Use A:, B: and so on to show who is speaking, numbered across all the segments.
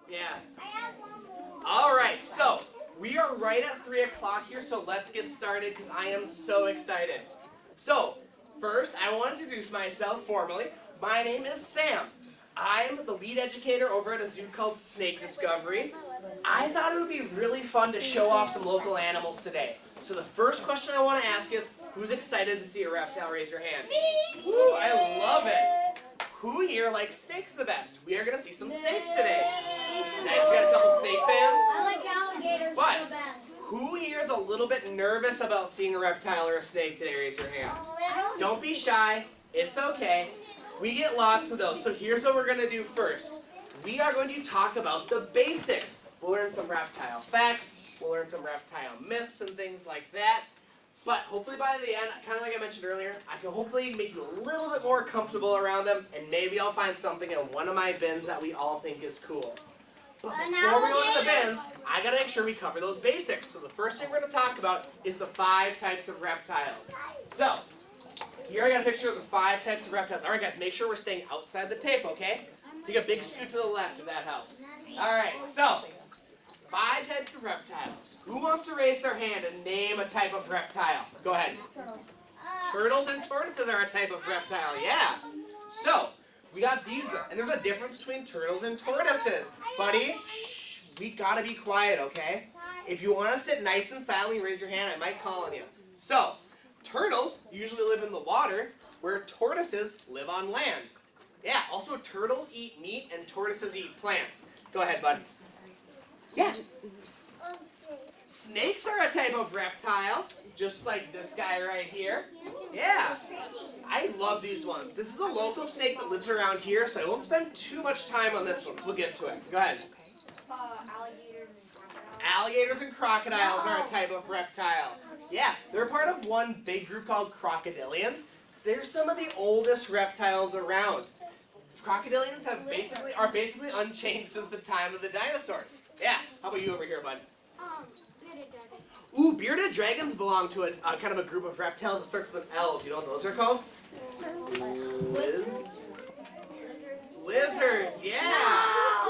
A: Yeah.
B: I have one more.
A: All right, so we are right at 3 o'clock here, so let's get started because I am so excited. So, first, I want to introduce myself formally. My name is Sam. I'm the lead educator over at a zoo called Snake Discovery. I thought it would be really fun to show off some local animals today. So the first question I want to ask is, who's excited to see a reptile? Raise your hand.
B: Me.
A: Woo, I love it. Who here likes snakes the best? We are going to see some snakes today. Nice, we got a couple snake fans.
B: I like alligators
A: But
B: the best.
A: who here is a little bit nervous about seeing a reptile or a snake today? Raise your hand.
B: A little.
A: Don't be shy. It's okay. We get lots of those. So here's what we're going to do first. We are going to talk about the basics. We'll learn some reptile facts. We'll learn some reptile myths and things like that. But hopefully by the end, kind of like I mentioned earlier, I can hopefully make you a little bit more comfortable around them, and maybe I'll find something in one of my bins that we all think is cool. But before we go into the bins, I gotta make sure we cover those basics. So the first thing we're gonna talk about is the 5 types of reptiles. So, here I got a picture of the 5 types of reptiles. All right, guys, make sure we're staying outside the tape, okay? Take a big scoot to the left if that helps. All right, so 5 types of reptiles. Who wants to raise their hand and name a type of reptile? Go ahead. Turtles and tortoises are a type of reptile, yeah. So, we got these, and there's a difference between turtles and tortoises. Buddy, we gotta be quiet, okay? If you wanna sit nice and silently, raise your hand, I might call on you. So, turtles usually live in the water, where tortoises live on land. Yeah, also turtles eat meat and tortoises eat plants. Go ahead, bud. Yeah. Snakes are a type of reptile, just like this guy right here. Yeah. I love these ones. This is a local snake that lives around here, so I won't spend too much time on this one, so we'll get to it. Go ahead.
B: Alligators and crocodiles.
A: Alligators and crocodiles are a type of reptile. Yeah, they're part of one big group called crocodilians. They're some of the oldest reptiles around. Crocodilians are basically unchanged since the time of the dinosaurs. Yeah, how about you over here, bud?
B: Bearded dragon.
A: Ooh, bearded dragons belong to a kind of a group of reptiles that starts with an L. Do you know what those are called? Lizards, yeah!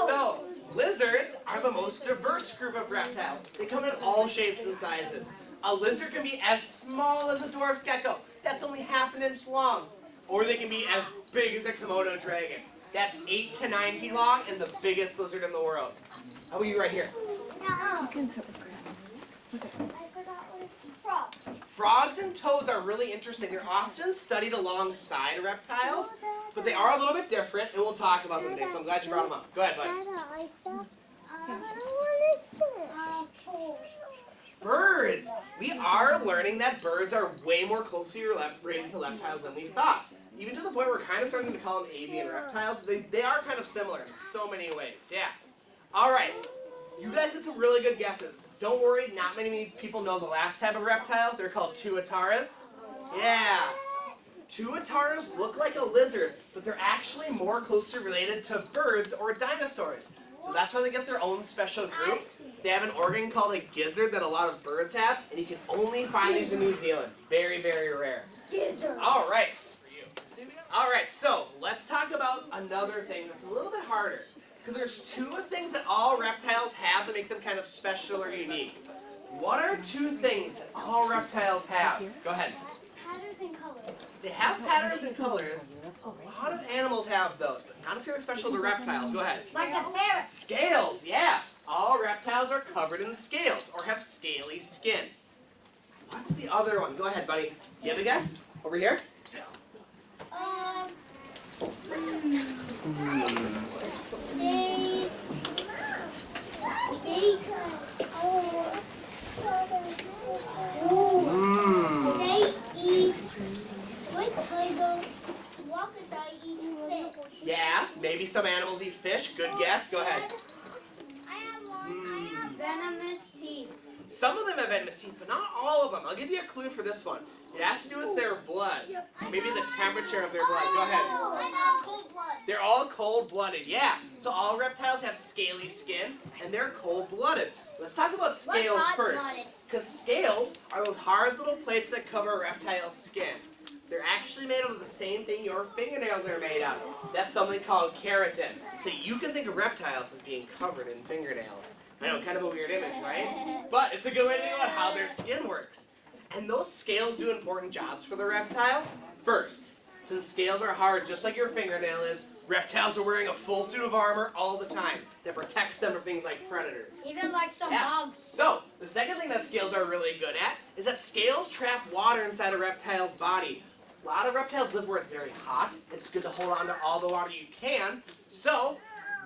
A: So, lizards are the most diverse group of reptiles. They come in all shapes and sizes. A lizard can be as small as a dwarf gecko. That's only half an inch long. Or they can be as big as a Komodo dragon. That's 8 to 9 feet long and the biggest lizard in the world. How about you right here?
B: You can sort of grab them. I forgot what it's frog.
A: Frogs and toads are really interesting. They're often studied alongside reptiles, but they are a little bit different, and we'll talk about them today, so I'm glad you brought them up. Go ahead, bud. Birds! We are learning that birds are way more closely related to reptiles than we thought. Even to the point we're kind of starting to call them avian reptiles. They are kind of similar in so many ways. Yeah. All right. You guys did some really good guesses. Don't worry, not many people know the last type of reptile. They're called tuataras. Yeah. Tuataras look like a lizard, but they're actually more closely related to birds or dinosaurs. So that's why they get their own special group. They have an organ called a gizzard that a lot of birds have, and you can only find these in New Zealand. Very, very rare. All right. All right, so let's talk about another thing that's a little bit harder. Because there's 2 things that all reptiles have that make them kind of special or unique. What are 2 things that all reptiles have? Go ahead.
B: Patterns and colors.
A: They have patterns and colors. A lot of animals have those, but not necessarily special to reptiles. Go ahead.
B: Like a parrot.
A: Scales, yeah. All reptiles are covered in scales or have scaly skin. What's the other one? Go ahead, buddy. You have a guess? Over here?
B: They eat what kind of crocodile eat fish?
A: Yeah, maybe some animals eat fish. Good guess. Go ahead.
B: I have one. I have venomous teeth.
A: Some of them have venomous teeth, but not all of them. I'll give you a clue for this one. It has to do with their blood. Maybe the temperature of their blood. Go ahead.
B: I know. Cold blood.
A: They're all cold-blooded, yeah. So all reptiles have scaly skin, and they're cold-blooded. Let's talk about scales first. Because scales are those hard little plates that cover a reptile's skin. They're actually made out of the same thing your fingernails are made out of. That's something called keratin. So you can think of reptiles as being covered in fingernails. I know, kind of a weird image, right? But it's a good way to think about how their skin works. And those scales do important jobs for the reptile. First, since scales are hard, just like your fingernail is, reptiles are wearing a full suit of armor all the time that protects them from things like predators.
B: Even like some bugs.
A: So, the second thing that scales are really good at is that scales trap water inside a reptile's body. A lot of reptiles live where it's very hot. It's good to hold on to all the water you can. So,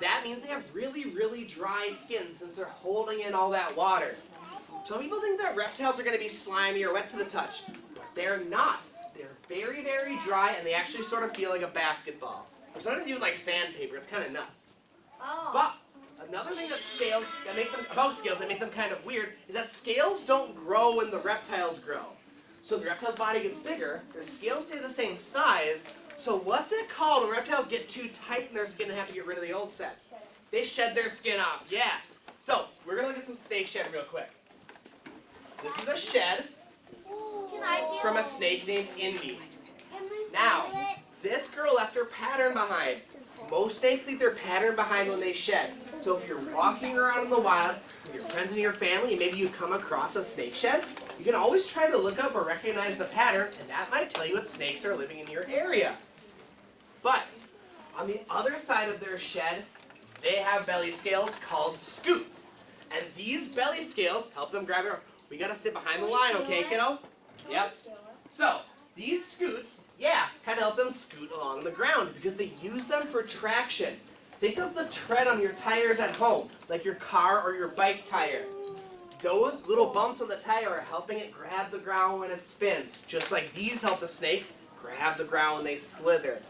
A: that means they have really, really dry skin since they're holding in all that water. Some people think that reptiles are going to be slimy or wet to the touch, but they're not. They're very, very dry, and they actually sort of feel like a basketball. Or sometimes even like sandpaper. It's kind of nuts.
B: Oh.
A: But another thing about scales that make them kind of weird is that scales don't grow when the reptiles grow. So the reptile's body gets bigger, their scales stay the same size. So what's it called when reptiles get too tight in their skin and have to get rid of the old set? They shed their skin off. Yeah. So we're gonna look at some snake shed real quick. This is a shed from a snake named Indy. Now, this girl left her pattern behind. Most snakes leave their pattern behind when they shed. So if you're walking around in the wild with your friends and your family, and maybe you come across a snake shed, you can always try to look up or recognize the pattern, and that might tell you what snakes are living in your area. But on the other side of their shed, they have belly scales called scoots. And these belly scales help them grab it. We gotta sit behind the line, okay, kiddo? Yep. So, these scoots, kind of help them scoot along the ground because they use them for traction. Think of the tread on your tires at home, like your car or your bike tire. Those little bumps on the tire are helping it grab the ground when it spins, just like these help the snake grab the ground when they slither.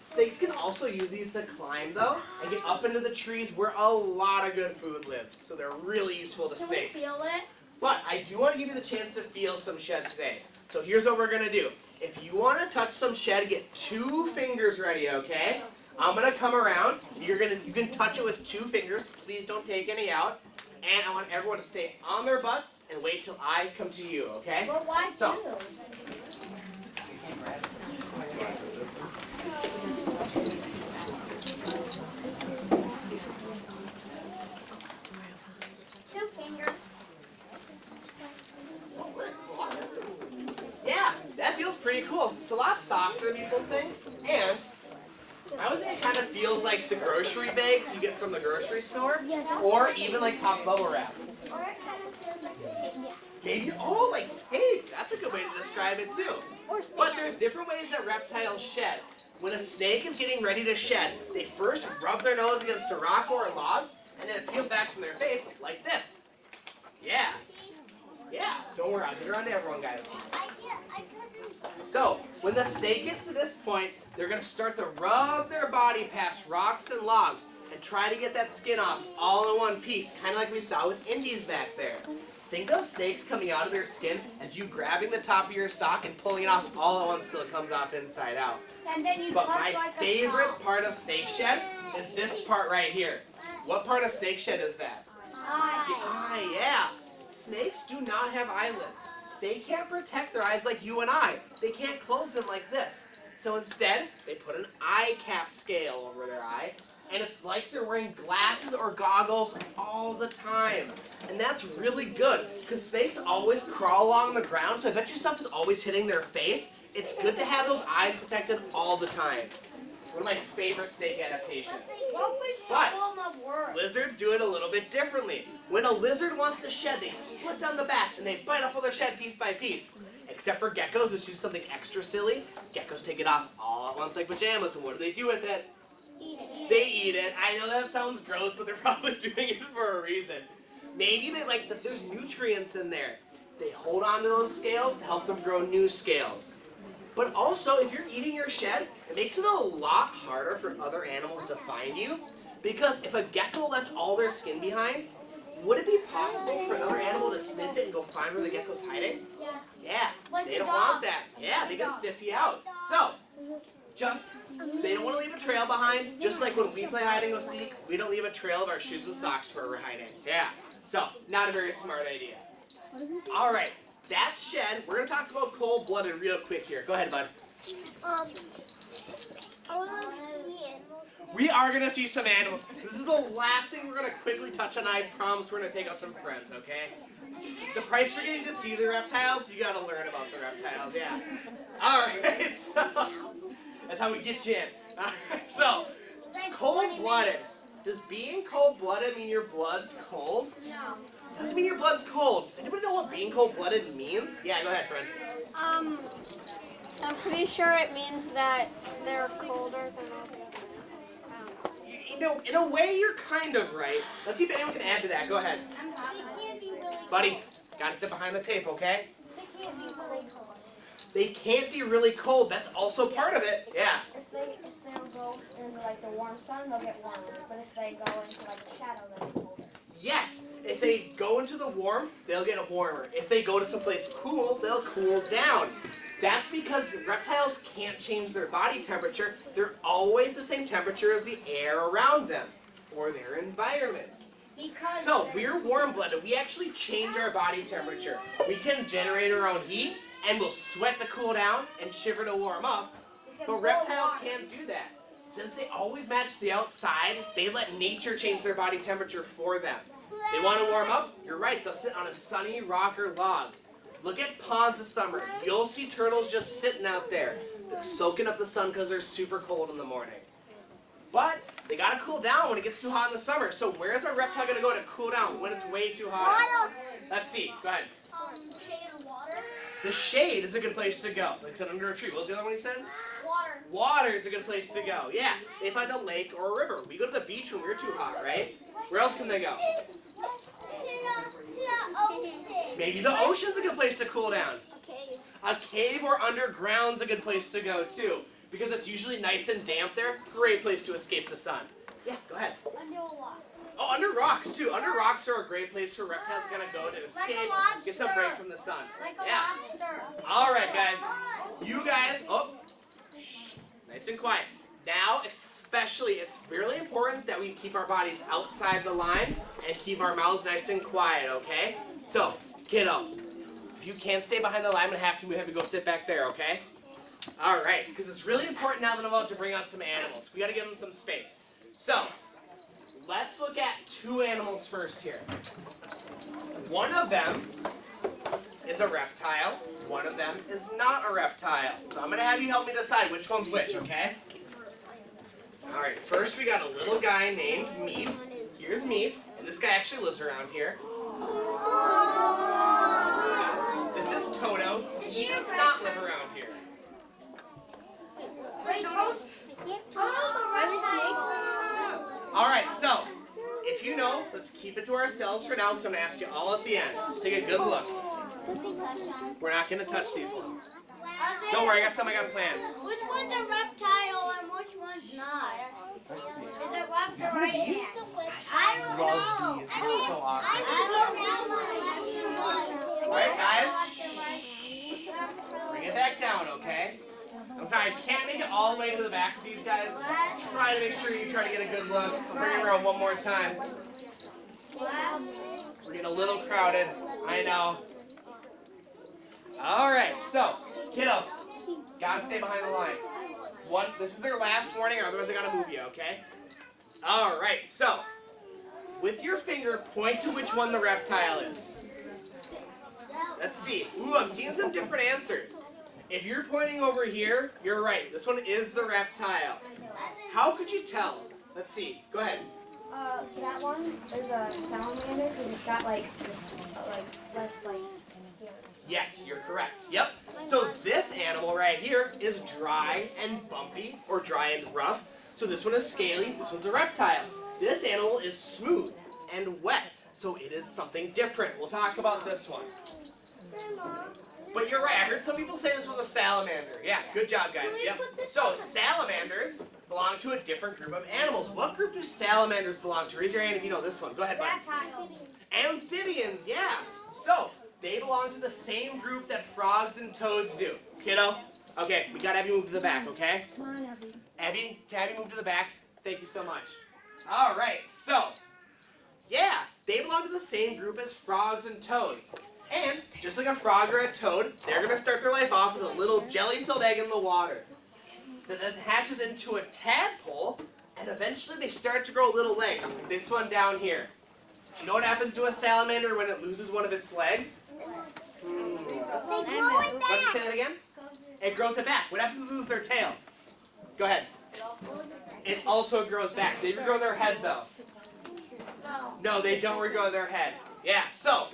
A: Snakes can also use these to climb, though, and get up into the trees where a lot of good food lives. So they're really useful to snakes.
B: Can we feel it?
A: But I do want to give you the chance to feel some shed today. So here's what we're going to do. If you want to touch some shed, get 2 fingers ready, okay? I'm going to come around. You can touch it with 2 fingers. Please don't take any out. And I want everyone to stay on their butts and wait till I come to you, okay?
B: But why 2?
A: So,
B: 2 fingers.
A: yeah, that feels pretty cool. It's a lot softer than people think. And I would say it kind of feels like the grocery bags you get from the grocery store. Or even like pop bubble wrap.
B: Or it kind of feels like tape.
A: Maybe, like tape. That's a good way to describe it too.
B: Or sand.
A: But there's different ways that reptiles shed. When a snake is getting ready to shed, they first rub their nose against a rock or a log, and then it peels back from their face like this. Yeah. Don't worry, I'll get around to everyone, guys. So, when the snake gets to this point, they're going to start to rub their body past rocks and logs and try to get that skin off all in one piece, kind of like we saw with Indy's back there. Think of snakes coming out of their skin as you grabbing the top of your sock and pulling it off all at once till it comes off inside out.
B: And then you
A: But
B: touch
A: my
B: like
A: favorite
B: a
A: part of snake shed is this part right here. What part of snake shed is that? The eye, yeah. Snakes do not have eyelids. They can't protect their eyes like you and I. They can't close them like this. So instead, they put an eye cap scale over their eye, and it's like they're wearing glasses or goggles all the time. And that's really good, because snakes always crawl along the ground, so I bet you stuff is always hitting their face. It's good to have those eyes protected all the time. One of my favorite snake adaptations.
B: What would shovel them of work?
A: Lizards do it a little bit differently. When a lizard wants to shed, they split down the back and they bite off all their shed piece by piece. Except for geckos, which do something extra silly. Geckos take it off all at once like pajamas, and what do they do with it?
B: Eat it.
A: They eat it. I know that sounds gross, but they're probably doing it for a reason. Maybe they like that there's nutrients in there. They hold on to those scales to help them grow new scales. But also, if you're eating your shed, it makes it a lot harder for other animals to find you. Because if a gecko left all their skin behind, would it be possible for another animal to sniff it and go find where the gecko's hiding? Yeah,
B: Like
A: they
B: the
A: don't
B: dog.
A: want that. Yeah, they can sniff you out. So, they don't want to leave a trail behind. Just like when we play hide and go seek, we don't leave a trail of our shoes and socks where we're hiding. Yeah, so not a very smart idea. All right, that's shed. We're going to talk about cold-blooded real quick here. Go ahead, bud.
B: I want to see animals.
A: We are going to see some animals. This is the last thing we're going to quickly touch on. I promise we're going to take out some friends, okay? The price for getting to see the reptiles, you got to learn about the reptiles, yeah. All right, so that's how we get you in. All right, so cold-blooded. Does being cold-blooded mean your blood's cold?
B: No.
A: Doesn't mean your blood's cold. Does anybody know what being cold-blooded means? Yeah, go ahead, friend.
C: I'm pretty sure it means that they're colder than all the others.
A: You know, in a way, you're kind of right. Let's see if anyone can add to that. Go ahead. Buddy, gotta sit behind the tape, okay?
B: They can't be really cold.
A: They can't be really cold. That's also part of it. Yeah.
D: If they go into like the warm sun, they'll get warmer. But if they go into like the shadow, they'll get colder.
A: Yes. If they go into the warmth, they'll get warmer. If they go to someplace cool, they'll cool down. That's because reptiles can't change their body temperature. They're always the same temperature as the air around them or their environment. So we're warm-blooded. We actually change our body temperature. We can generate our own heat, and we'll sweat to cool down and shiver to warm up. But reptiles can't do that. Since they always match the outside, they let nature change their body temperature for them. They want to warm up? You're right. They'll sit on a sunny rock or log. Look at ponds this summer. You'll see turtles just sitting out there. They're soaking up the sun because they're super cold in the morning. But they got to cool down when it gets too hot in the summer. So where's our reptile going to go to cool down when it's way too hot? Let's see. Go ahead.
B: Shade and water.
A: The shade is a good place to go. Like I said, under a tree. What was the other one he said?
B: Water.
A: Water is a good place to go. Yeah. They find a lake or a river. We go to the beach when we're too hot, right? Where else can they go? Maybe the ocean's a good place to cool down. A cave or underground's a good place to go too, because it's usually nice and damp there. Great place to escape the sun. Yeah, go ahead.
B: Under a rock.
A: Oh, under rocks too. Under rocks are a great place for reptiles gonna go to escape, get some break from the sun.
B: Like a
A: Yeah.
B: lobster.
A: All right, guys. You guys. Oh, nice and quiet. Now, especially, it's really important that we keep our bodies outside the lines and keep our mouths nice and quiet, okay? So, kiddo, if you can't stay behind the line, we have to go sit back there, okay? All right, because it's really important now that I'm about to bring out some animals. We got to give them some space. So, let's look at two animals first here. One of them is a reptile. One of them is not a reptile. So I'm going to have you help me decide which one's which, okay? All right, first we got a little guy named Meep. Here's Meep, and this guy actually lives around here. This is Toto. He does not live around here. All right, so if you know, let's keep it to ourselves for now because I'm going to ask you all at the end. Just take a good look. We're not going to touch these ones. Don't worry, I got something I got planned.
B: Which one's a reptile and which one's not?
A: Let's see.
B: Is it left or
A: Remember
B: right?
A: these?
B: I don't know.
A: Love these. These are so awesome.
B: I don't know.
A: Alright, guys. Bring it back down, okay? I'm sorry, I can't make it all the way to the back of these guys. Try to make sure you try to get a good look. So bring it around one more time. We're getting a little crowded. I know. Alright, so, kiddo, gotta stay behind the line. This is their last warning, or otherwise I gotta move you, okay? Alright, so, with your finger, point to which one the reptile is. Let's see. Ooh, I'm seeing some different answers. If you're pointing over here, you're right. This one is the reptile. How could you tell? Let's see. Go ahead.
D: That one is a salamander because it's got like less like scales.
A: Yes, you're correct. Yep. So this animal right here is dry and bumpy, or dry and rough. So this one is scaly. This one's a reptile. This animal is smooth and wet. So it is something different. We'll talk about this one. But you're right. I heard some people say this was a salamander. Yeah, good job, guys. Yep. So salamanders belong to a different group of animals. What group do salamanders belong to? Raise your hand if you know this one. Go ahead, bud. Amphibians, yeah. So they belong to the same group that frogs and toads do. Kiddo? Okay, we gotta have you move to the back, okay?
D: Come on, Abby.
A: Abby, can I have you move to the back? Thank you so much. All right, so, yeah, they belong to the same group as frogs and toads. And just like a frog or a toad, they're going to start their life off as a little jelly-filled egg in the water. That then hatches into a tadpole, and eventually they start to grow little legs, like this one down here. You know what happens to a salamander when it loses one of its legs?
C: They grow it
A: What did you
C: back.
A: say that again? It grows it back. What happens if they lose their tail? Go ahead. It also grows back. They regrow their head though. No, they don't regrow their head. Yeah, so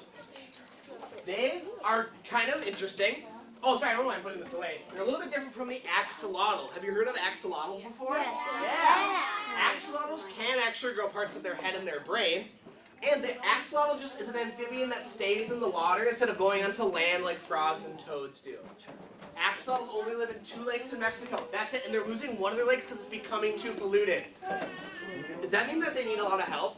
A: they are kind of interesting. Oh, sorry, I don't know why I'm putting this away. They're a little bit different from the axolotl. Have you heard of axolotls before?
C: Yes.
A: Yeah. Axolotls can actually grow parts of their head and their brain. And the axolotl just is an amphibian that stays in the water instead of going onto land like frogs and toads do. Axolotls only live in 2 lakes in Mexico. That's it, and they're losing one of their lakes because it's becoming too polluted. Does that mean that they need a lot of help?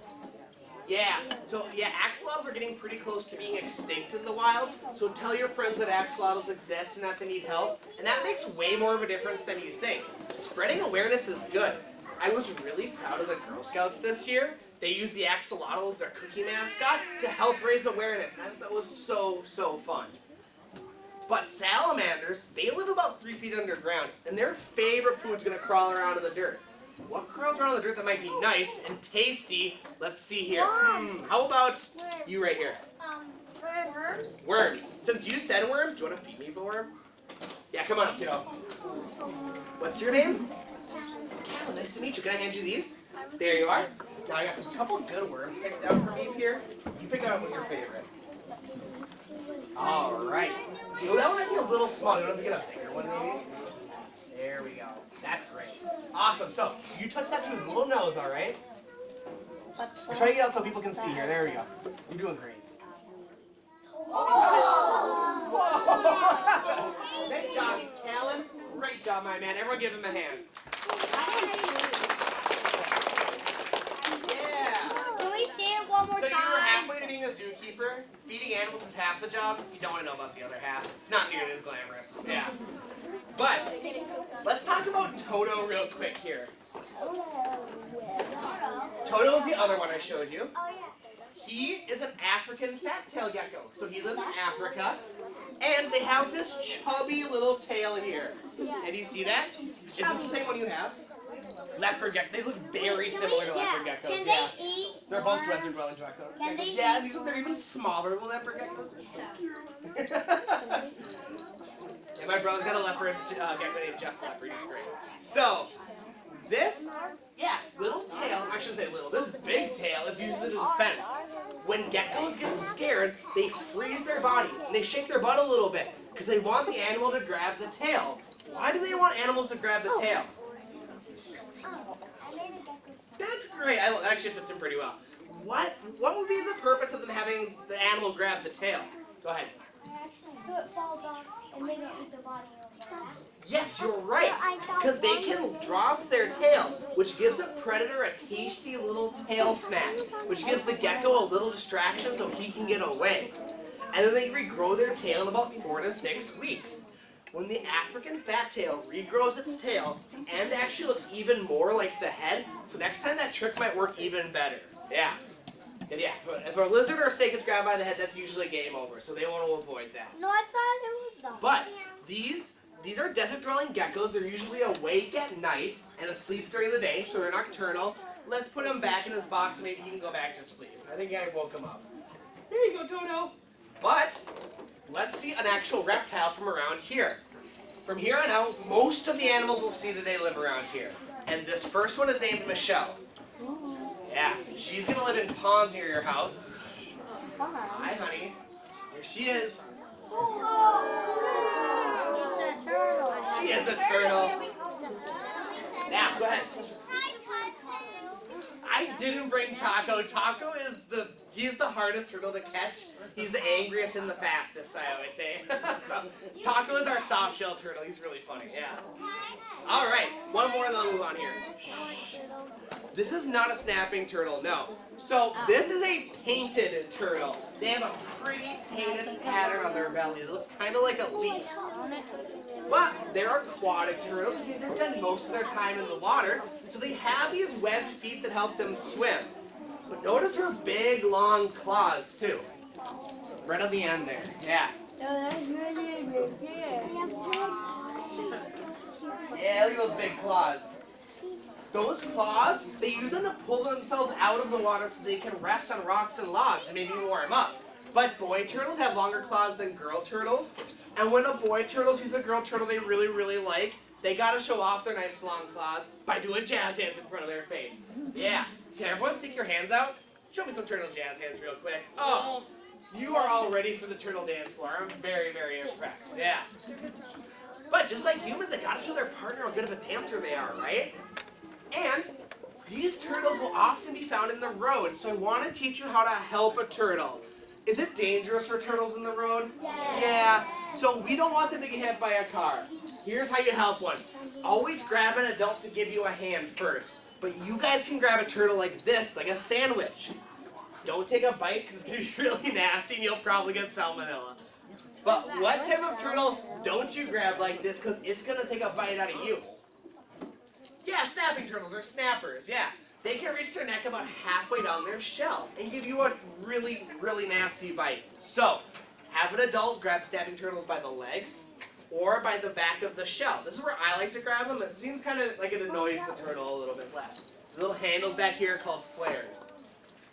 A: Yeah. So, yeah, axolotls are getting pretty close to being extinct in the wild. So tell your friends that axolotls exist and that they need help. And that makes way more of a difference than you think. Spreading awareness is good. I was really proud of the Girl Scouts this year. They used the axolotl as their cookie mascot to help raise awareness. And I thought that was so, so fun. But salamanders, they live about 3 feet underground, and their favorite food's gonna crawl around in the dirt. What crawls around in the dirt that might be nice and tasty? Let's see here. How about you right here?
C: Worms.
A: Worms. Since you said worms, do you want to feed me the worm? Yeah, come on up, kiddo. What's your name? Callan, nice to meet you. Can I hand you these? There you are. Now I got some couple good worms picked out for me here. You pick out one of your favorite. All right. So that one might be a little small. You want to get a bigger one maybe? There we go. That's great. Awesome. So you touch that to his little nose, all right? I'm trying to get out so people can see here. There we go. You're doing great. Whoa. Nice job, Callan. Great job, my man. Everyone give him a hand. Yeah.
C: Can we see it one more
A: So you
C: time?
A: were halfway to being a zookeeper. Feeding animals is half the job. You don't want to know about the other half. It's not nearly as glamorous. Yeah. But let's talk about Toto real quick here. Toto is the other one I showed you. He is an African fat-tailed gecko. So he lives in Africa. And they have this chubby little tail here. Can you see that? Is it the same one you have? Leopard gecko. They look very similar to leopard geckos.
C: Can
A: Yeah.
C: they eat?
A: They're both desert dwelling geckos.
C: Can they
A: Yeah,
C: eat?
A: they're even smaller than leopard geckos. They're so cute. And my brother's got a leopard gecko named Jeff Leopard. He's great. So, this, little tail, I shouldn't say little, this big tail is used as a defense. When geckos get scared, they freeze their body and they shake their butt a little bit because they want the animal to grab the tail. Why do they want animals to grab the tail? That's great. That actually fits in pretty well. What would be the purpose of them having the animal grab the tail? Go ahead.
C: So it falls off and they don't use their body.
A: Yes, you're right. Because they can drop their tail, which gives a predator a tasty little tail snack, which gives the gecko a little distraction so he can get away. And then they regrow their tail in about 4 to 6 weeks. When the African fat tail regrows its tail, the end actually looks even more like the head, so next time that trick might work even better. Yeah. And yeah, if a lizard or a snake gets grabbed by the head, that's usually game over, so they want to avoid that.
C: No, I thought it was them.
A: But these are desert-dwelling geckos. They're usually awake at night and asleep during the day, so they're nocturnal. Let's put him back in his box and maybe he can go back to sleep. I think I woke him up. There you go, Toto. But let's see an actual reptile from around here. From here on out, most of the animals we'll see today live around here. And this first one is named Michelle. Yeah, she's going to live in ponds near your house. Hi, honey. Here she is.
C: It's a turtle.
A: She is a turtle. Now, go ahead. I didn't bring Taco. Taco is he's the hardest turtle to catch. He's the angriest and the fastest, I always say. So, Taco is our soft shell turtle. He's really funny, yeah. All right, one more and then we'll move on here. This is not a snapping turtle, no. So this is a painted turtle. They have a pretty painted pattern on their belly. It looks kind of like a leaf. But they're aquatic turtles, which means they spend most of their time in the water. So they have these webbed feet that help them swim. But notice her big, long claws, too. Right on the end there. Yeah. Yeah, look at those big claws. Those claws, they use them to pull themselves out of the water so they can rest on rocks and logs and maybe warm up. But boy turtles have longer claws than girl turtles. And when a boy turtle sees a girl turtle they really, really like, they gotta show off their nice long claws by doing jazz hands in front of their face. Yeah. Can everyone stick your hands out? Show me some turtle jazz hands real quick. Oh, you are all ready for the turtle dance floor. I'm very, very impressed. Yeah. But just like humans, they gotta show their partner how good of a dancer they are, right? And these turtles will often be found in the road, so I want to teach you how to help a turtle. Is it dangerous for turtles in the road? Yeah. So we don't want them to get hit by a car. Here's how you help one. Always grab an adult to give you a hand first. But you guys can grab a turtle like this, like a sandwich. Don't take a bite because it's going to be really nasty and you'll probably get salmonella. But what type of turtle don't you grab like this because it's going to take a bite out of you? Yeah, snapping turtles or snappers, yeah. They can reach their neck about halfway down their shell and give you a really, really nasty bite. So, have an adult grab snapping turtles by the legs or by the back of the shell. This is where I like to grab them. It seems kind of like it annoys the turtle a little bit less. The little handles back here are called flares.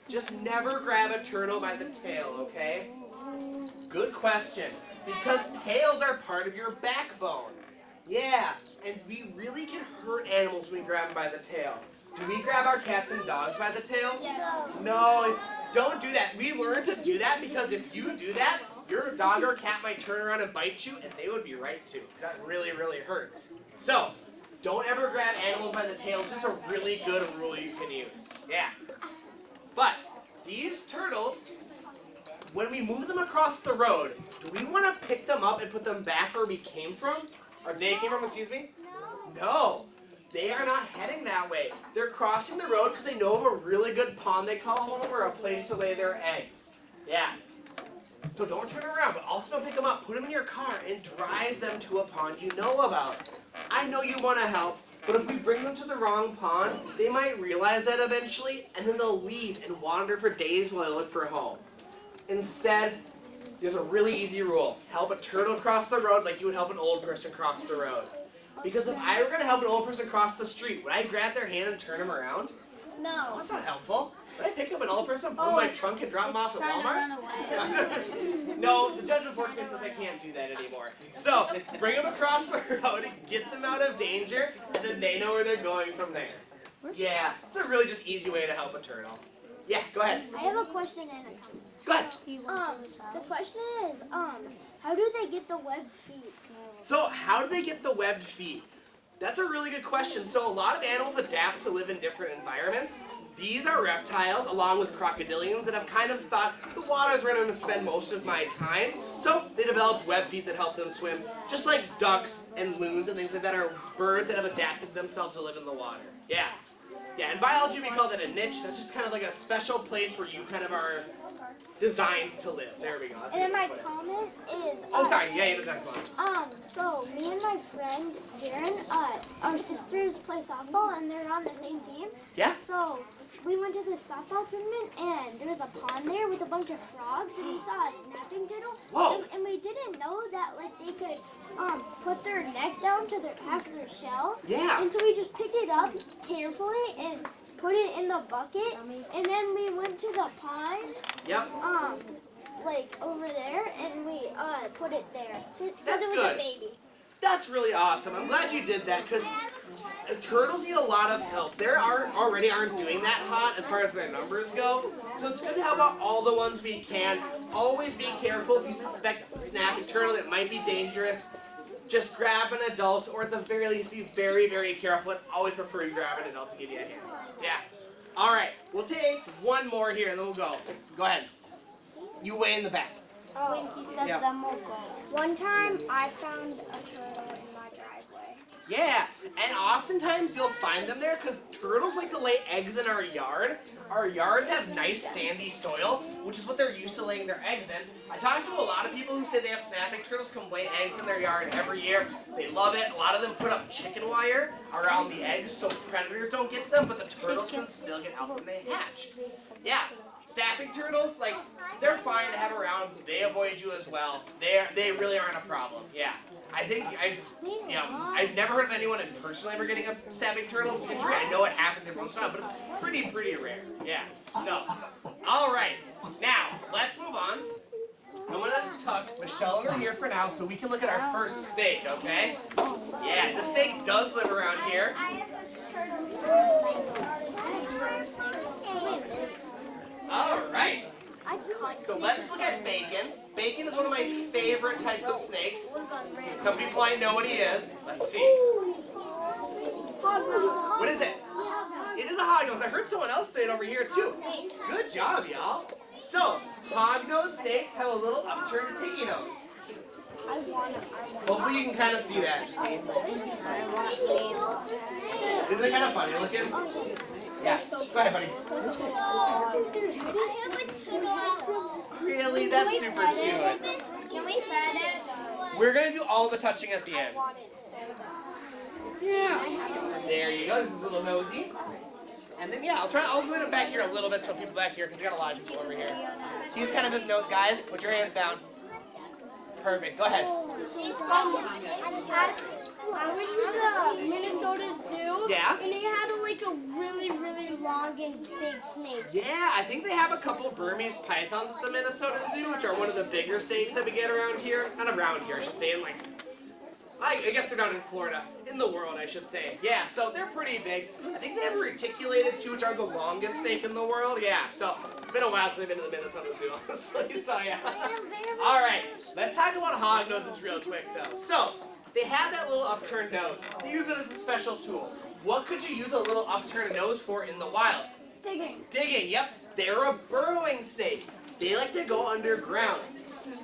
A: Just never grab a turtle by the tail, okay? Good question. Because tails are part of your backbone. Yeah, and we really can hurt animals when we grab them by the tail. Do we grab our cats and dogs by the tail? No, don't do that. We learned to do that because if you do that, your dog or cat might turn around and bite you, and they would be right to. That really, really hurts. So, don't ever grab animals by the tail. It's just a really good rule you can use. Yeah. But these turtles, when we move them across the road, do we want to pick them up and put them back where we came from? Or they came from, excuse me? No. They are not heading that way. They're crossing the road because they know of a really good pond they call home or a place to lay their eggs. Yeah. So don't turn around, but also don't pick them up. Put them in your car and drive them to a pond you know about. I know you want to help, but if we bring them to the wrong pond, they might realize that eventually, and then they'll leave and wander for days while they look for a home. Instead, there's a really easy rule. Help a turtle cross the road like you would help an old person cross the road. Because if I were going to help an old person cross the street, would I grab their hand and turn them around?
C: No.
A: That's not helpful. Would I pick up an old person, put in my trunk, and drop them off at Walmart? No, the judge unfortunately says I can't do that anymore. So, bring them across the road and get them out of danger, and then they know where they're going from there. Yeah, it's a really just easy way to help a turtle. Yeah, go ahead.
C: I have a question and a comment.
A: Go ahead.
C: The question is, how do they get the webbed feet?
A: So how do they get the webbed feet? That's a really good question. So a lot of animals adapt to live in different environments. These are reptiles, along with crocodilians, that have kind of thought the water is where I'm going to spend most of my time. So they developed webbed feet that help them swim, just like ducks and loons and things like that are birds that have adapted themselves to live in the water. Yeah. Yeah, in biology we call that a niche. That's just kind of like a special place where you kind of are designed to live. There we go. That's
C: And then my
A: put it.
C: comment is.
A: Oh, sorry. Yeah, you don't have to.
C: So me and my friend Darren, our sisters play softball and they're on the same team.
A: Yeah?
C: So we went to this softball tournament and there was a pond there with a bunch of frogs and we saw a snapping turtle.
A: Whoa!
C: And we didn't know that like they could put their neck down to their half of their shell.
A: Yeah.
C: And so we just picked it up carefully and put it in the bucket and then we went to the pond.
A: Yep.
C: Like over there and we put it there.
A: That's
C: it was
A: good.
C: a baby.
A: That's really awesome. I'm glad you did that because turtles need a lot of help. They already aren't doing that hot as far as their numbers go. So it's good to help out all the ones we can. Always be careful if you suspect it's a snapping turtle. It might be dangerous. Just grab an adult, or at the very least, be very, very careful. I'd always prefer you grab an adult to give you a hand. Yeah. All right. We'll take one more here, and then we'll go. Go ahead. You way in the back. Yep.
C: One time I found a turtle in my driveway.
A: Yeah, and oftentimes you'll find them there because turtles like to lay eggs in our yard. Our yards have nice sandy soil, which is what they're used to laying their eggs in. I talked to a lot of people who say they have snapping turtles come lay eggs in their yard every year. They love it. A lot of them put up chicken wire around the eggs so predators don't get to them, but the turtles can still get out when they hatch. Yeah. Snapping turtles, like, they're fine to have around. They avoid you as well. They really aren't a problem. Yeah. I think I've never heard of anyone personally ever getting a snapping turtle injury. I know it happens every once in a while, but it's pretty rare. Yeah. So, all right. Now, let's move on. I'm going to tuck Michelle over here for now so we can look at our first snake, okay? Yeah, the snake does live around here. All right. So let's look at bacon. Bacon is one of my favorite types of snakes. Some people might know what he is. Let's see. What is it? It is a hognose. I heard someone else say it over here too. Good job, y'all. So, hognose snakes have a little upturned piggy nose. Hopefully you can kind of see that, Justine. Isn't it kind of funny looking? Yeah. Go ahead, buddy. Really? That's super cute.
C: Can we pet it?
A: We're going to do all the touching at the end. Yeah. There you go. This is a little nosy. And then, yeah, I'll move it back here a little bit so people back here, because we got a lot of people over here. So he's kind of just note, guys, put your hands down. Perfect. Go ahead.
C: I went to the Minnesota Zoo.
A: Yeah?
C: And they had like a really long and big snake.
A: Yeah, I think they have a couple Burmese pythons at the Minnesota Zoo, which are one of the bigger snakes that we get around here. Not around here, I should say, I guess they're down in Florida. In the world, I should say. Yeah, so they're pretty big. I think they have a reticulated too, which are the longest snake in the world. Yeah, so it's been a while since I've been to the Minnesota Zoo, honestly, so yeah. All right, let's talk about hognoses real quick, though. So, they have that little upturned nose. They use it as a special tool. What could you use a little upturned nose for in the wild?
C: Digging.
A: Digging, yep. They're a burrowing snake. They like to go underground.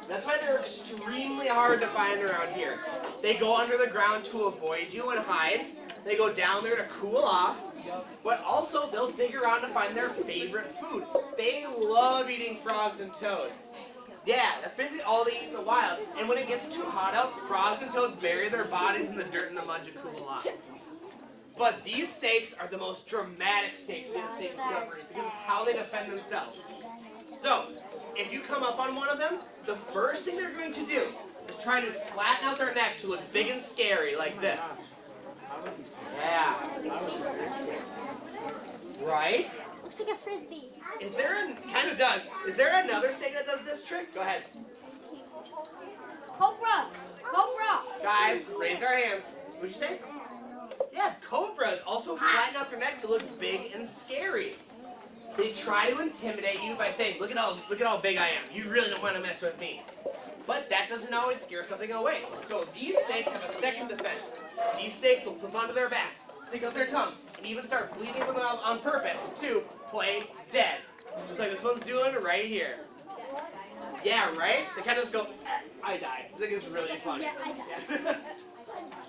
A: That's why they're extremely hard to find around here. They go under the ground to avoid you and hide. They go down there to cool off. But also, they'll dig around to find their favorite food. They love eating frogs and toads. Yeah, that's basically all they eat in the wild. And when it gets too hot out, frogs and toads bury their bodies in the dirt and the mud to cool off. But these snakes are the most dramatic snakes in snake discovery because of how they defend themselves. So, if you come up on one of them, the first thing they're going to do is try to flatten out their neck to look big and scary like this. Yeah. Right?
C: Looks like a frisbee.
A: Is there kind of does. Is there another snake that does this trick? Go ahead.
C: Cobra.
A: Guys, raise our hands. What'd you say? Yeah, cobras also flatten out their neck to look big and scary. They try to intimidate you by saying, look at how big I am. You really don't want to mess with me. But that doesn't always scare something away. So these snakes have a second defense. These snakes will flip onto their back, stick out their tongue, and even start bleeding from the mouth on purpose to play dead. Just like this one's doing right here. Yeah, right? They kind of just go, I died. I think it's really funny.
C: Yeah, I died.
A: Yeah.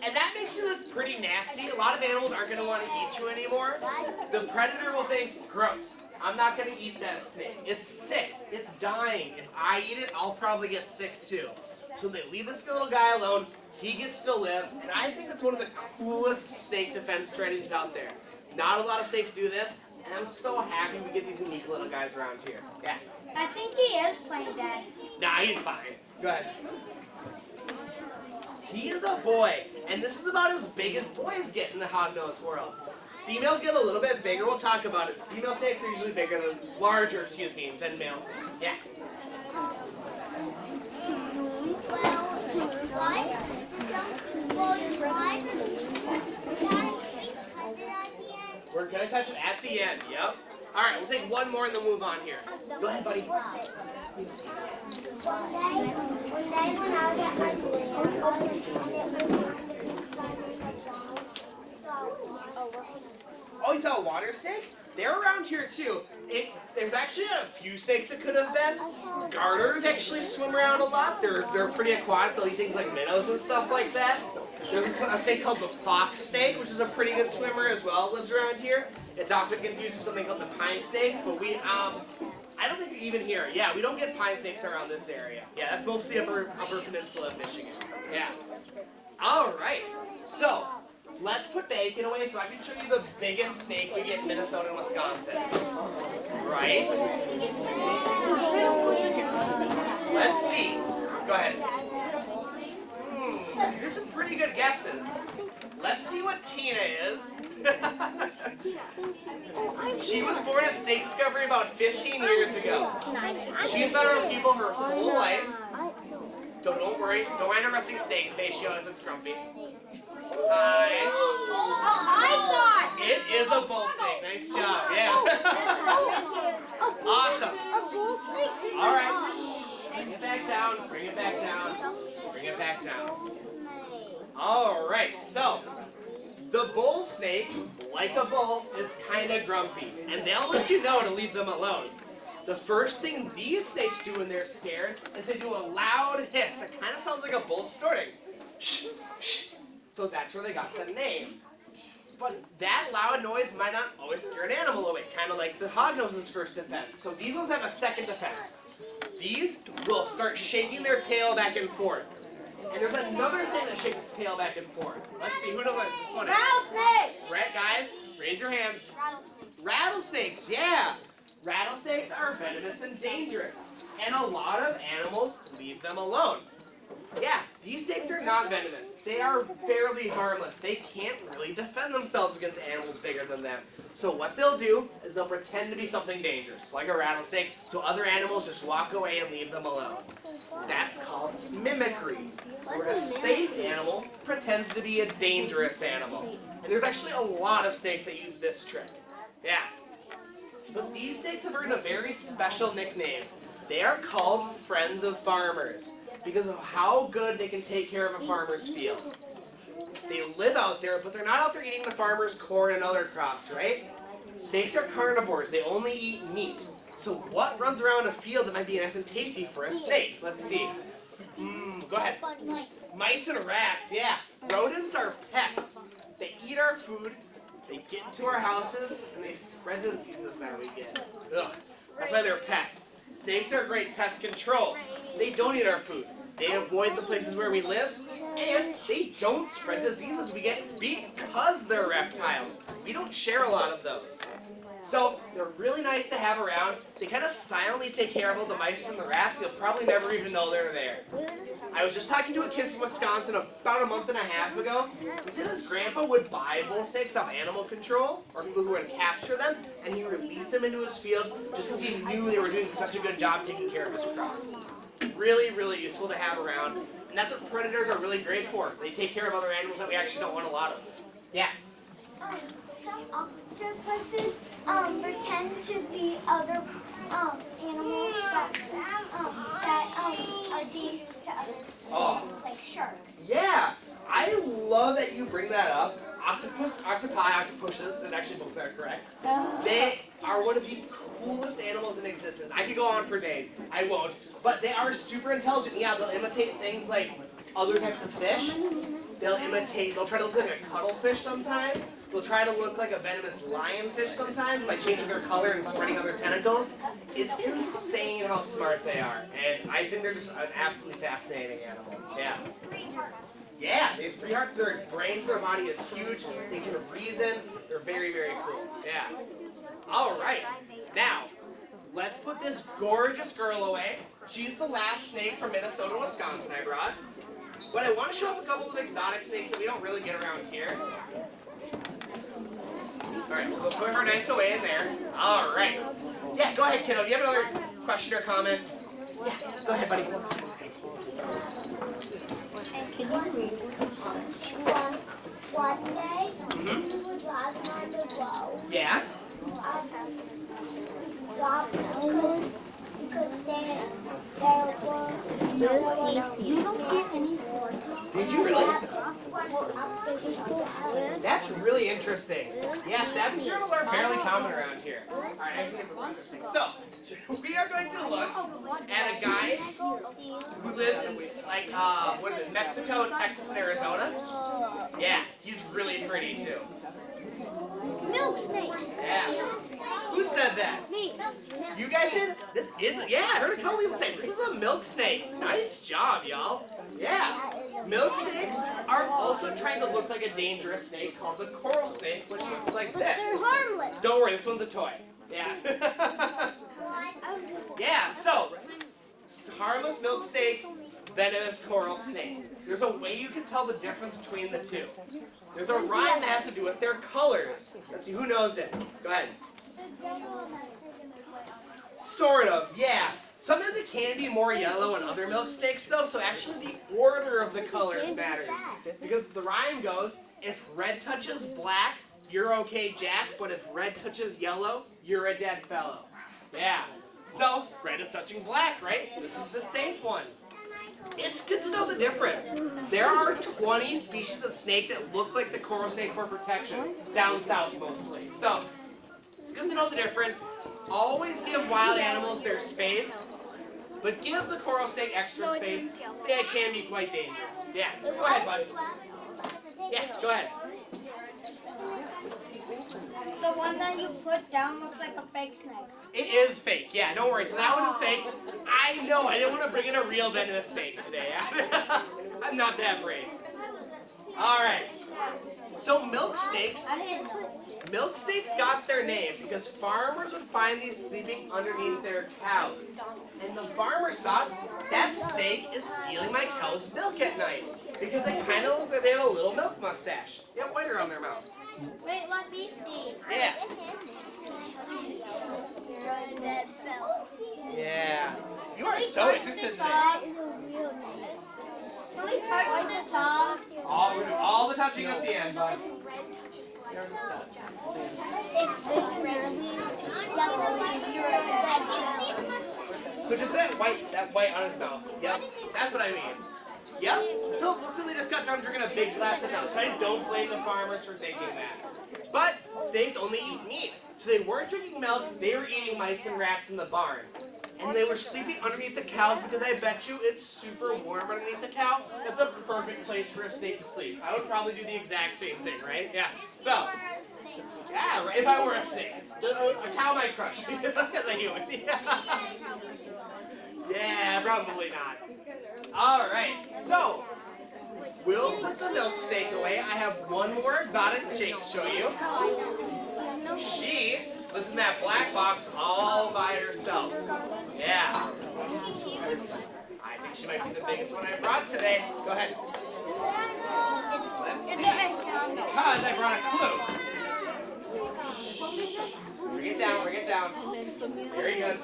A: And that makes you look pretty nasty. A lot of animals aren't going to want to eat you anymore. The predator will think, gross. I'm not going to eat that snake. It's sick. It's dying. If I eat it, I'll probably get sick too. So they leave this little guy alone. He gets to live. And I think it's one of the coolest snake defense strategies out there. Not a lot of snakes do this. And I'm so happy we get these unique little guys around here. Yeah.
C: I think he is playing dead.
A: Nah, he's fine. Go ahead. He is a boy, and this is about as big as boys get in the hognose world. Females get a little bit bigger. We'll talk about it. Female snakes are usually larger, than male snakes. Yeah. We're gonna touch it at the end. Yep. All right, we'll take one more and then move on here. Go ahead, buddy.
C: One day when I was at my school,
A: Oh, you saw a water snake? They're around here too. There's actually a few snakes that could have been. Garters actually swim around a lot. They're pretty aquatic. They'll eat things like minnows and stuff like that. There's a snake called the fox snake, which is a pretty good swimmer as well. Lives around here. It's often confused with something called the pine snakes, but I don't think you're even here. Yeah, we don't get pine snakes around this area. Yeah, that's mostly upper peninsula of Michigan. Yeah. All right. So let's put bacon away so I can show you the biggest snake we get in Minnesota and Wisconsin. Right? Let's see. Go ahead. Here's some pretty good guesses. Let's see what Tina is. She was born at Snake Discovery about 15 years ago. She's been around people her whole life. So don't worry. Don't mind a resting snake face. She always looks grumpy. Hi. It is a bull snake. Nice job. Yeah. Awesome. All right. Bring it back down. Bring it back down. Bring it back down. All right. So the bull snake, like a bull, is kind of grumpy, and they'll let you know to leave them alone. The first thing these snakes do when they're scared is they do a loud hiss that kind of sounds like a bull snorting. Shh, shh. So that's where they got the name. But that loud noise might not always scare an animal away, kind of like the hognose first defense. So these ones have a second defense. These will start shaking their tail back and forth. And there's another snake that shakes its tail back and forth. Let's see, who knows what this one is?
C: Rattlesnake!
A: Right, guys? Raise your hands. Rattlesnakes, yeah! Rattlesnakes are venomous and dangerous. And a lot of animals leave them alone. Yeah, these snakes are not venomous. They are fairly harmless. They can't really defend themselves against animals bigger than them. So what they'll do is they'll pretend to be something dangerous, like a rattlesnake, so other animals just walk away and leave them alone. That's called mimicry, where a safe animal pretends to be a dangerous animal. And there's actually a lot of snakes that use this trick. Yeah. But these snakes have earned a very special nickname. They are called friends of farmers because of how good they can take care of a farmer's field. They live out there, but they're not out there eating the farmer's corn and other crops, right? Snakes are carnivores. They only eat meat. So what runs around a field that might be nice and tasty for a snake? Let's see. Go ahead. Mice and rats, yeah. Rodents are pests. They eat our food, they get into our houses, and they spread diseases that we get. Ugh. That's why they're pests. Snakes are great pest control. They don't eat our food. They avoid the places where we live, and they don't spread diseases we get because they're reptiles. We don't share a lot of those. So they're really nice to have around. They kind of silently take care of all the mice and the rats. You'll probably never even know they're there. I was just talking to a kid from Wisconsin about a month and a half ago. He said his grandpa would buy bull snakes off animal control, or people who would capture them, and he'd release them into his field just because he knew they were doing such a good job taking care of his crops. Really, really useful to have around. And that's what predators are really great for. They take care of other animals that we actually don't want a lot of. Yeah?
C: Some octopuses pretend to be other animals that are dangerous to other animals, like sharks.
A: Yeah, I love that you bring that up. Octopuses, and actually both are correct. They are one of the coolest animals in existence. I could go on for days. I won't. But they are super intelligent. Yeah, they'll imitate things like other types of fish. They'll try to look like a cuttlefish sometimes. They'll try to look like a venomous lionfish sometimes by changing their color and spreading out their tentacles. It's insane how smart they are. And I think they're just an absolutely fascinating animal. Yeah.
C: 3 hearts.
A: Yeah, they have 3 hearts. Their brain for their body is huge. They can reason. They're very, very cool. Yeah. All right. Now, let's put this gorgeous girl away. She's the last snake from Minnesota, Wisconsin I brought. But I want to show off a couple of exotic snakes that we don't really get around here. All right, we'll put her nice away in there. All right. Yeah, go ahead, kiddo. Do you have another question or comment? Yeah, go ahead, buddy.
C: One day, we were driving on the road.
A: Yeah?
C: Stopped because you don't get any more.
A: Did you really? That's really interesting. Yes, staffing journals are fairly common around here. All right, I see different interesting. So, we are going to look at a guy who lives in Mexico, Texas, and Arizona. Yeah, he's really pretty too.
C: Milk snake.
A: Yeah. Who said that?
C: Me.
A: You guys did? This isn't. Yeah, I heard a couple people say this is a milk snake. Nice job, y'all. Yeah. Milk snakes are also trying to look like a dangerous snake called the coral snake, which looks like
C: But
A: this.
C: they're harmless.
A: Don't worry, this one's a toy. Yeah. Yeah, so harmless milk snake, venomous coral snake. There's a way you can tell the difference between the two. There's a rhyme that has to do with their colors. Let's see, who knows it? Go ahead. Sort of, yeah. Sometimes it can be more yellow in other milk snakes though, so actually the order of the colors matters. Because the rhyme goes, if red touches black, you're okay, Jack, but if red touches yellow, you're a dead fellow. Yeah. So, red is touching black, right? This is the safe one. It's good to know the difference. There are 20 species of snake that look like the coral snake for protection, down south mostly. So, it's good to know the difference. Always give wild animals their space, but give the coral snake extra space. It can be quite dangerous. Yeah, go ahead, bud. Yeah, go ahead.
D: The one that you put down looks like a fake snake.
A: It is fake, yeah, don't worry. So that one is fake. I know, I didn't want to bring in a real venomous snake today. I'm not that brave. Alright, so milk snakes got their name because farmers would find these sleeping underneath their cows. And the farmers thought, that snake is stealing my cow's milk at night. Because they kind of look like they have a little milk mustache. They have white around their mouth.
D: Wait, let me see.
A: Yeah.
C: You're a dead fellow.
A: Yeah. You are so interested today.
D: Can we touch the top?
A: We'll do all the touching at the end, bud. So just that white on his mouth. Yep, that's what I mean. Yep. So looks like they just got done drinking a big glass of milk. So I don't blame the farmers for thinking that. But snakes only eat meat. So they weren't drinking milk, they were eating mice and rats in the barn. And they were sleeping underneath the cows because I bet you it's super warm underneath the cow. That's a perfect place for a snake to sleep. I would probably do the exact same thing, right? Yeah. So, yeah, if I were a snake. A cow might crush me because a human. Yeah, probably not. All right, so we'll put the milk snake away. I have one more exotic snake to show you. She lives in that black box all by herself. Yeah. I think she might be the biggest one I brought today. Go ahead. Let's see. Because I brought a clue. Bring it down, bring it down. Very good.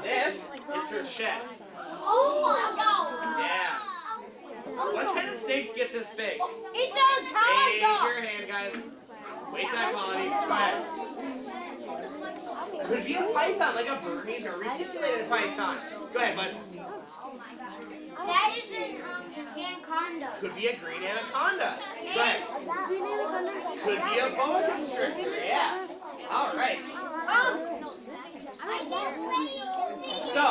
A: This is her shed.
D: Oh my god!
A: Yeah. What kind of snakes get this big?
D: It's a
A: Raise
D: tiger!
A: your hand, guys. Wait till quality. Go ahead. Could be a python, like a Burmese or reticulated python. Go ahead, bud.
D: That is an anaconda.
A: Could be a green anaconda. Go ahead. Could be a boa constrictor. Yeah. All right. So,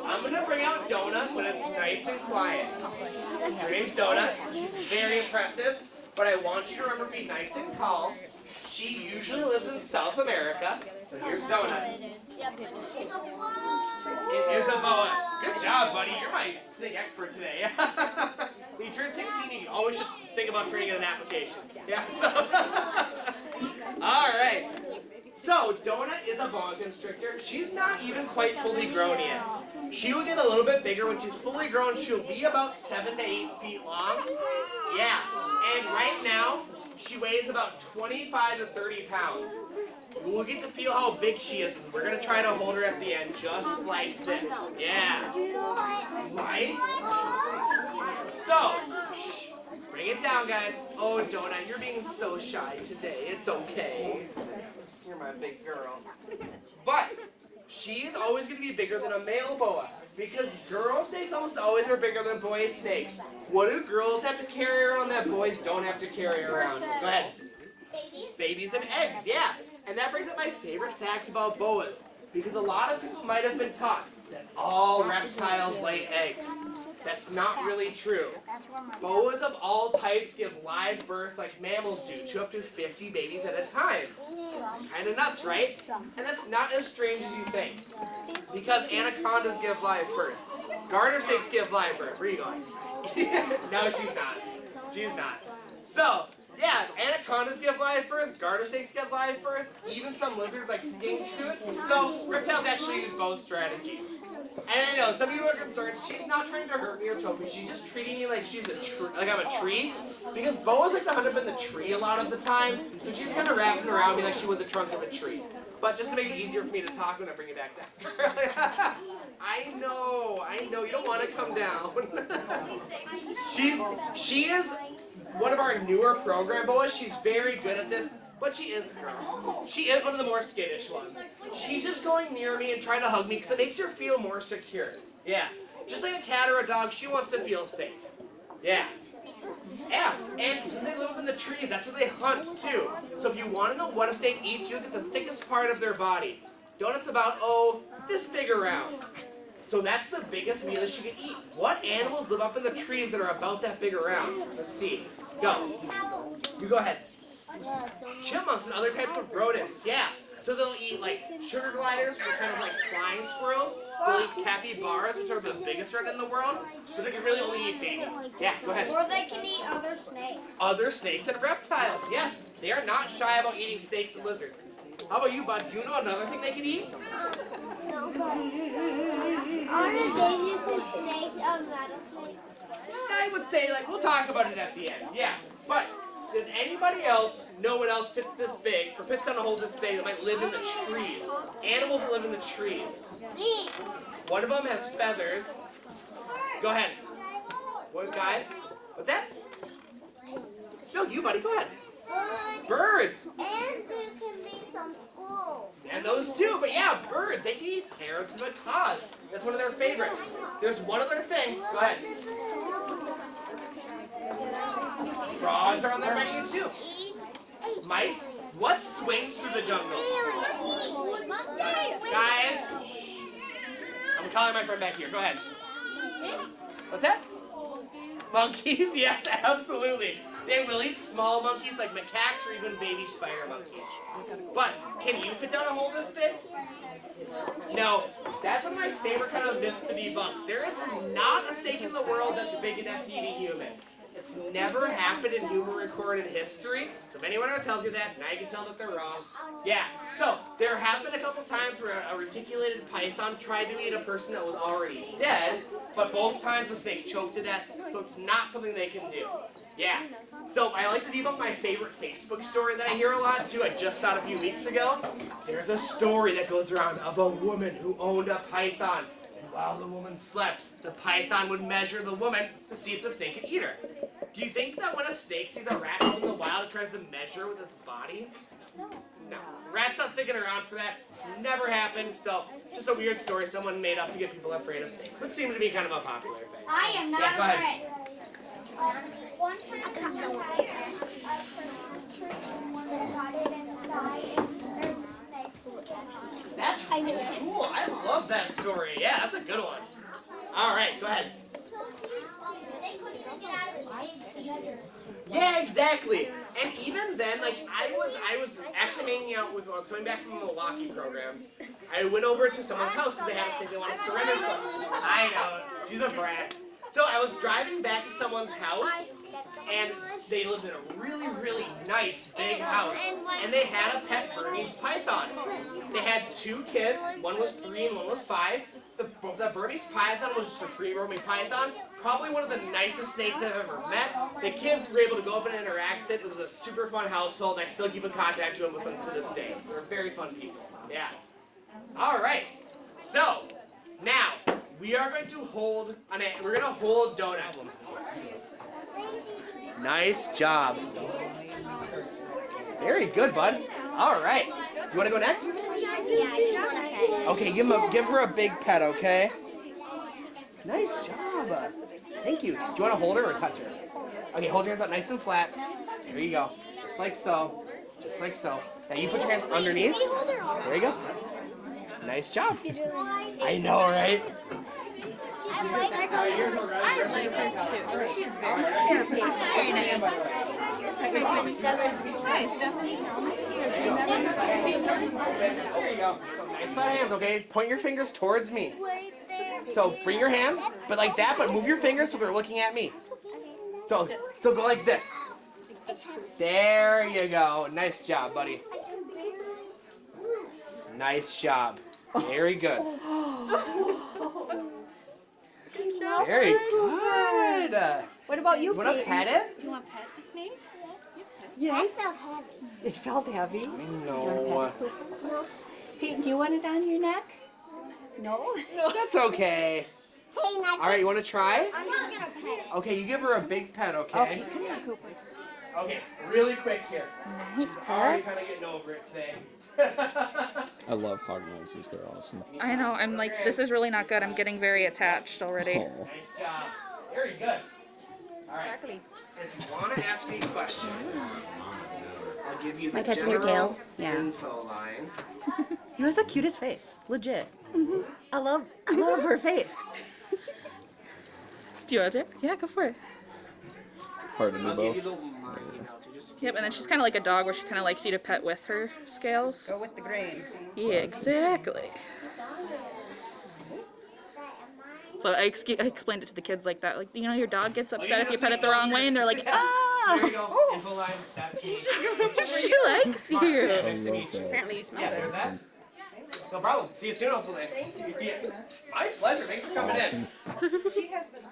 A: I'm going to bring out Donut when it's nice and quiet. Her name's Donut. She's very impressive, but I want you to remember to be nice and calm. She usually lives in South America, so here's Donut. It is a boa. Good job, buddy. You're my snake expert today. When you turn 16, you always should think about turning in an application. Yeah. So. All right. So Donut is a boa constrictor. She's not even quite fully grown yet. She will get a little bit bigger when she's fully grown. She'll be about 7 to 8 feet long. Yeah. And right now, she weighs about 25 to 30 pounds. We'll get to feel how big she is. We're going to try to hold her at the end just like this. Yeah. Right? So, bring it down, guys. Oh, Donut, you're being so shy today. It's okay. You're my big girl. But, she is always going to be bigger than a male boa. Because girl snakes almost always are bigger than boy snakes. What do girls have to carry around that boys don't have to carry around? Go ahead. Babies and eggs, yeah. And that brings up my favorite fact about boas. Because a lot of people might have been taught that all reptiles lay eggs. That's not really true. Boas of all types give live birth like mammals do to up to 50 babies at a time. Kind of nuts, right? And that's not as strange as you think. Because anacondas give live birth. Garter snakes give live birth. Where are you going? No, she's not. She's not. So, yeah, anacondas give live birth, garter snakes give live birth, even some lizards like skinks do it. So, reptiles actually use both strategies. And I know, some people are concerned, she's not trying to hurt me or choke me, she's just treating me like she's like I'm a tree. Because boas like to hunt up in the tree a lot of the time, so she's kind of wrapping around me like she would the trunk of a tree. But just to make it easier for me to talk when I bring it back down. I know, you don't want to come down. She is one of our newer program boas. She's very good at this, but she is one of the more skittish ones. She's just going near me and trying to hug me because it makes her feel more secure. Yeah, just like a cat or a dog, she wants to feel safe. Yeah. Yeah, and since they live up in the trees, that's where they hunt too. So if you want to know what a snake eats, you look at the thickest part of their body. Donut's about, this big around. So that's the biggest meal she can eat. What animals live up in the trees that are about that big around? Let's see. Go. You go ahead. Chipmunks and other types of rodents, yeah. So they'll eat like sugar gliders, which are kind of like flying squirrels. They'll eat capybaras, which are the biggest rodent in the world. So they can really only eat babies. Yeah, go ahead.
D: Or they can eat other snakes.
A: Other snakes and reptiles, yes. They are not shy about eating snakes and lizards. How about you, bud? Do you know another thing they can eat?
C: No, but aren't dangerous snakes rattlesnakes?
A: I would say, we'll talk about it at the end. Yeah, but does anybody else know what else fits this big, or fits on a hole this big that might live in the trees? Animals that live in the trees. One of them has feathers. Go ahead. What, guys? What's that? No, you, buddy. Go ahead. Birds.
C: And there can be some squirrels.
A: And those too, but yeah, birds. They can eat parrots and macaws. That's one of their favorites. There's one other thing. Go ahead. Frogs are on their menu too. Mice. What swings through the jungle? Guys. I'm calling my friend back here. Go ahead. What's that? Monkeys? Yes, absolutely. They will eat small monkeys like macaques or even baby spider monkeys. But can you fit down a hole this big? No. That's one of my favorite kind of myths to debunk. There is not a snake in the world that's big enough to eat a human. It's never happened in human recorded history. So if anyone ever tells you that, now you can tell that they're wrong. Yeah, so there have been a couple times where a reticulated python tried to eat a person that was already dead, but both times the snake choked to death, so it's not something they can do. Yeah, so I like to debunk my favorite Facebook story that I hear a lot too. I just saw it a few weeks ago. There's a story that goes around of a woman who owned a python. While the woman slept, the python would measure the woman to see if the snake could eat her. Do you think that when a snake sees a rat out in the wild, it tries to measure with its body? No. Rat's not sticking around for that. It's never happened, so just a weird story someone made up to get people afraid of snakes, which seemed to be kind of a popular thing.
D: I am not
A: Yeah, go ahead.
D: afraid.
C: One time I had a Christmas tree and when they got it inside, there's snakes.
A: That's really cool. I love that story. Yeah, that's a good one. All right, go ahead.
C: Snake couldn't even get out of his cage.
A: Yeah, exactly. And even then, I was actually hanging out with, when I was coming back from the Milwaukee programs, I went over to someone's house because they had a snake they wanted to surrender to us. I know, she's a brat. So I was driving back to someone's house, and they lived in a really, really nice big house, and they had a pet Burmese python. They had 2 kids, one was 3 and one was 5. The Burmese python was just a free-roaming python, probably one of the nicest snakes I've ever met. The kids were able to go up and interact with it. It was a super fun household, and I still keep in contact with them to this day. So they're very fun people. Yeah. All right. So now we are going to hold Donut. Nice job. Very good, bud. All right. You want to go next?
C: Yeah, I just want to pet it.
A: Okay, give her a big pet, okay? Nice job. Thank you. Do you want to hold her or touch her? Okay, hold your hands out nice and flat. There you go. Just like so. Just like so. Now you put your hands underneath. There you go. Nice job. I know, right?
C: I like her too.
B: She's very therapeutic. Very nice.
A: There you go. So nice flat hands, okay? Point your fingers towards me. So bring your hands, but like that, but move your fingers so they're looking at me. So go like this. There you go. Nice job, buddy. Nice job. Very good. Very good.
B: What about you,
A: Want to
B: Peyton?
A: pet it?
B: Do you want to pet the snake?
C: That felt heavy.
B: It felt heavy.
A: No.
B: Peyton, do you want it on your neck? No?
A: That's okay.
C: Hey,
A: All right, you want to try?
C: I'm just gonna pet it.
A: Okay, you give her a big pet, okay?
B: Okay, come here, Cooper.
A: Okay, really quick here.
B: Nice
A: She's already
B: pet.
A: kind of getting over it today.
E: I love hog noises. They're awesome.
F: I know, I'm like, this is really not good. I'm getting very attached already.
E: Oh.
A: Nice job. Very good. All right. If you want to ask me questions, I'll give you the
G: Am I touching your
A: general
G: tail? Yeah.
A: info line.
G: You have the cutest face. Legit. I love her face.
F: Do you want it? Yeah, go for it.
E: Pardon me
A: I'll give you
E: both.
A: the my email too, just in
F: Yep,
A: case
F: and then she's kind of like a dog where she kind of likes you to pet with her scales.
G: Go with the grain.
F: Yeah, exactly. So I explained it to the kids like that. Like, you know, your dog gets upset if you pet it the wrong way, and they're like,
A: There you
F: ah!
A: go. Info line. That's me.
F: She likes
A: Mark, so
F: you.
A: nice to
E: I
A: meet you.
E: love
G: Apparently you smell
A: Yeah,
G: good.
A: there's that. No problem. See you soon, hopefully. Yeah. My pleasure. Thanks for coming
E: Awesome.
A: in.
B: She has been